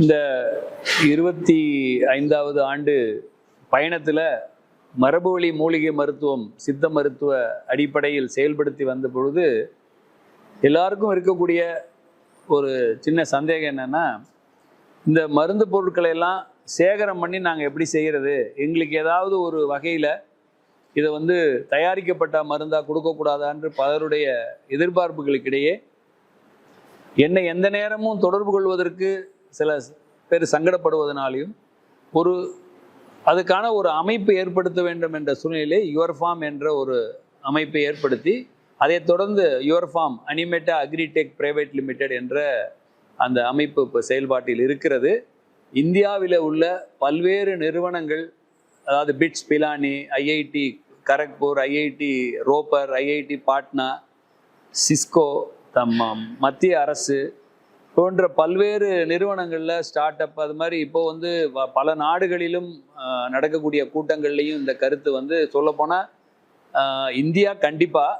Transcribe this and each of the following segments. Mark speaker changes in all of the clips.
Speaker 1: இந்த 25வது ஆண்டு பயணத்தில் மரபுவழி மூலிகை மருத்துவம் சித்த மருத்துவ அடிப்படையில் செயல்படுத்தி வந்த பொழுது எல்லாருக்கும் இருக்கக்கூடிய ஒரு சின்ன சந்தேகம் என்னன்னா, இந்த மருந்து பொருட்களை எல்லாம் சேகரம் பண்ணி நாங்கள் எப்படி செய்கிறது, எங்களுக்கு ஏதாவது ஒரு வகையில் இதை தயாரிக்கப்பட்ட மருந்தாக கொடுக்கக்கூடாதான்று பலருடைய எதிர்பார்ப்புகளுக்கிடையே என்னை எந்த நேரமும் தொடர்பு கொள்வதற்கு சில பேர் சங்கடப்படுவதனாலையும் அதுக்கான ஒரு அமைப்பு ஏற்படுத்த வேண்டும் என்ற சூழ்நிலையிலே யுவர் ஃபார்ம் என்ற ஒரு அமைப்பை ஏற்படுத்தி அதைத் தொடர்ந்து யுவர் ஃபார்ம் அனிமேட்டா அக்ரிடெக் பிரைவேட் லிமிடெட் என்ற அந்த அமைப்பு இப்போ செயல்பாட்டில் இருக்கிறது. இந்தியாவில் உள்ள பல்வேறு நிறுவனங்கள், அதாவது bits Pilani, IIT Kharagpur, IIT Ropar, IIT Patna, Cisco, மத்திய அரசு போன்ற பல்வேறு நிறுவனங்களில் ஸ்டார்ட் அப் அது மாதிரி இப்போ பல நாடுகளிலும் நடக்கக்கூடிய கூட்டங்கள்லையும் இந்த கருத்து சொல்லப்போனால் இந்தியா கண்டிப்பாக,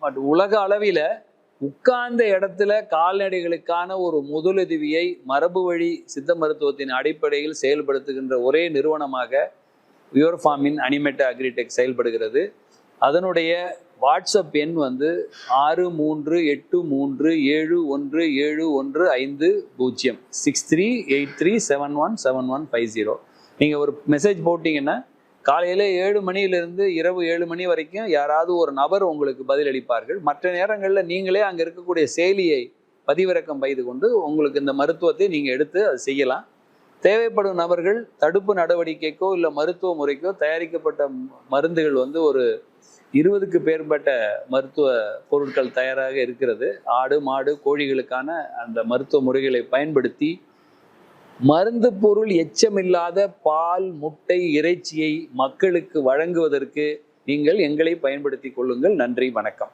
Speaker 1: பட் உலக அளவில் உட்கார்ந்த இடத்துல கால்நடைகளுக்கான ஒரு முதலுதவியை மரபு வழி சித்த மருத்துவத்தின் அடிப்படையில் செயல்படுத்துகின்ற ஒரே நிறுவனமாக யுவர் ஃபார்மின் அனிமேட்டா அக்ரிடெக் செயல்படுகிறது. அதனுடைய வாட்ஸ்அப் எண் 6383717150 6383717150. நீங்கள் ஒரு மெசேஜ் போட்டிங்கன்னா காலையில் 7 மணியிலிருந்து இரவு 7 மணி வரைக்கும் யாராவது ஒரு நபர் உங்களுக்கு பதிலளிப்பார்கள். மற்ற நேரங்களில் நீங்களே அங்கே இருக்கக்கூடிய செயலியை பதிவிறக்கம் செய்து கொண்டு உங்களுக்கு இந்த மருத்துவத்தை நீங்கள் எடுத்து அது செய்யலாம். தேவைப்படும் நபர்கள் தடுப்பு நடவடிக்கைக்கோ இல்லை மருத்துவ முறைக்கோ தயாரிக்கப்பட்ட மருந்துகள் ஒரு 20க்கு மேற்பட்ட மருத்துவ பொருட்கள் தயாராக இருக்கிறது. ஆடு, மாடு, கோழிகளுக்கான அந்த மருத்துவ முறைகளை பயன்படுத்தி மருந்து பொருள் எச்சமில்லாத பால், முட்டை, இறைச்சியை மக்களுக்கு வழங்குவதற்கு நீங்கள் எங்களை பயன்படுத்தி கொள்ளுங்கள். நன்றி, வணக்கம்.